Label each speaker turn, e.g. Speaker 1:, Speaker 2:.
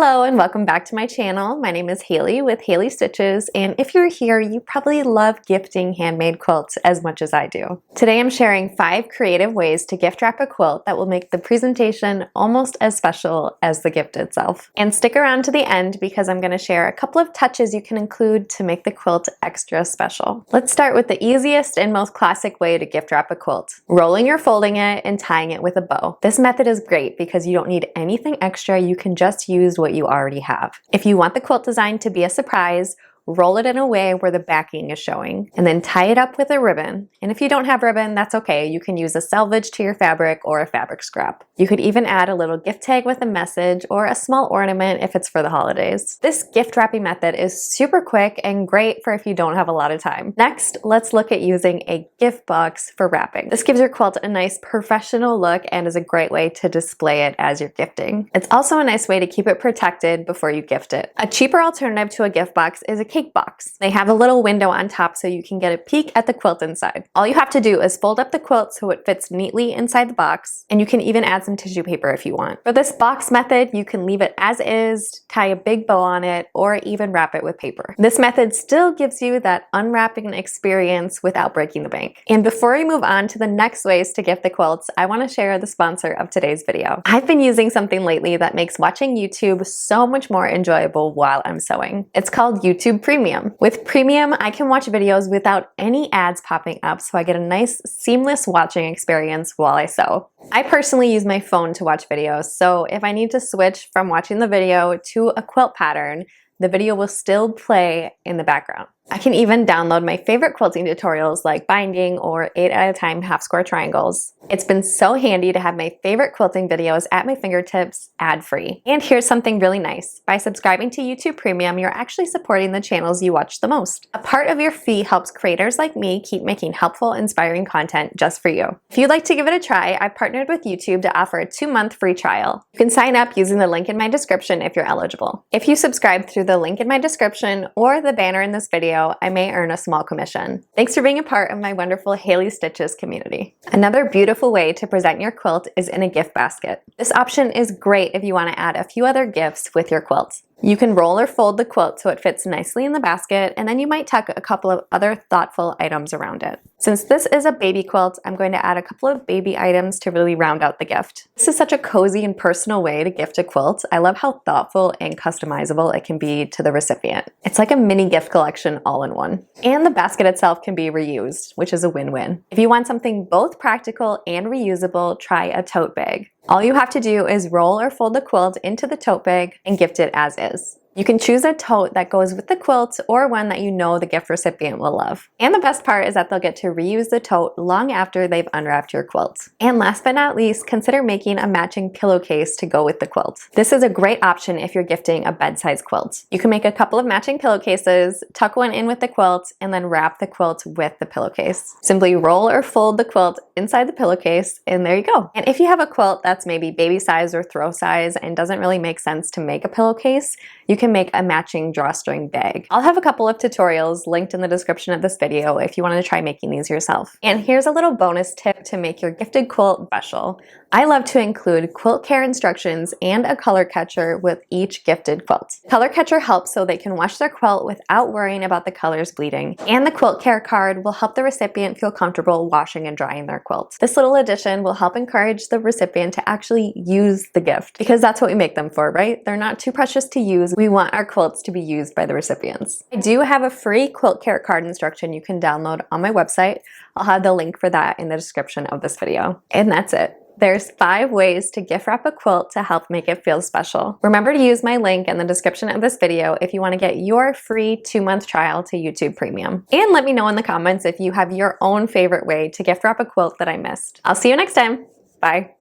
Speaker 1: Hello and welcome back to my channel. My name is Haley with Haley Stitches, and if you're here, you probably love gifting handmade quilts as much as I do. Today I'm sharing 5 creative ways to gift wrap a quilt that will make the presentation almost as special as the gift itself. And stick around to the end because I'm going to share a couple of touches you can include to make the quilt extra special. Let's start with the easiest and most classic way to gift wrap a quilt: rolling or folding it and tying it with a bow. This method is great because you don't need anything extra. You can just use what you already have. If you want the quilt design to be a surprise, roll it in a way where the backing is showing, and then tie it up with a ribbon. And if you don't have ribbon, that's okay. You can use a selvage to your fabric or a fabric scrap. You could even add a little gift tag with a message or a small ornament if it's for the holidays. This gift wrapping method is super quick and great for if you don't have a lot of time. Next, let's look at using a gift box for wrapping. This gives your quilt a nice professional look and is a great way to display it as you're gifting. It's also a nice way to keep it protected before you gift it. A cheaper alternative to a gift box is a cake box. They have a little window on top so you can get a peek at the quilt inside. All you have to do is fold up the quilt so it fits neatly inside the box, and you can even add some tissue paper if you want. For this box method, you can leave it as is, tie a big bow on it, or even wrap it with paper. This method still gives you that unwrapping experience without breaking the bank. And before we move on to the next ways to gift the quilts, I want to share the sponsor of today's video. I've been using something lately that makes watching YouTube so much more enjoyable while I'm sewing. It's called YouTube Premium. With Premium, I can watch videos without any ads popping up, so I get a nice, seamless watching experience while I sew. I personally use my phone to watch videos, so if I need to switch from watching the video to a quilt pattern, the video will still play in the background. I can even download my favorite quilting tutorials like binding or 8 at a time half square triangles. It's been so handy to have my favorite quilting videos at my fingertips ad-free. And here's something really nice. By subscribing to YouTube Premium, you're actually supporting the channels you watch the most. A part of your fee helps creators like me keep making helpful, inspiring content just for you. If you'd like to give it a try, I've partnered with YouTube to offer a 2-month free trial. You can sign up using the link in my description if you're eligible. If you subscribe through the link in my description or the banner in this video, I may earn a small commission. Thanks for being a part of my wonderful Haley Stitches community. Another beautiful way to present your quilt is in a gift basket. This option is great if you want to add a few other gifts with your quilt. You can roll or fold the quilt so it fits nicely in the basket, and then you might tuck a couple of other thoughtful items around it. Since this is a baby quilt, I'm going to add a couple of baby items to really round out the gift. This is such a cozy and personal way to gift a quilt. I love how thoughtful and customizable it can be to the recipient. It's like a mini gift collection all in one. And the basket itself can be reused, which is a win-win. If you want something both practical and reusable, try a tote bag. All you have to do is roll or fold the quilt into the tote bag and gift it as is. You can choose a tote that goes with the quilt or one that you know the gift recipient will love. And the best part is that they'll get to reuse the tote long after they've unwrapped your quilt. And last but not least, consider making a matching pillowcase to go with the quilt. This is a great option if you're gifting a bed-size quilt. You can make a couple of matching pillowcases, tuck one in with the quilt, and then wrap the quilt with the pillowcase. Simply roll or fold the quilt inside the pillowcase, and there you go. And if you have a quilt that's maybe baby size or throw size and doesn't really make sense to make a pillowcase, you can make a matching drawstring bag. I'll have a couple of tutorials linked in the description of this video if you want to try making these yourself. And here's a little bonus tip to make your gifted quilt special. I love to include quilt care instructions and a color catcher with each gifted quilt. Color catcher helps so they can wash their quilt without worrying about the colors bleeding. And the quilt care card will help the recipient feel comfortable washing and drying their quilt. This little addition will help encourage the recipient to actually use the gift, because that's what we make them for, right? They're not too precious to use. We want our quilts to be used by the recipients. I do have a free quilt care card instruction you can download on my website. I'll have the link for that in the description of this video. And that's it. There's 5 ways to gift wrap a quilt to help make it feel special. Remember to use my link in the description of this video if you want to get your free 2-month trial to YouTube Premium. And let me know in the comments if you have your own favorite way to gift wrap a quilt that I missed. I'll see you next time. Bye.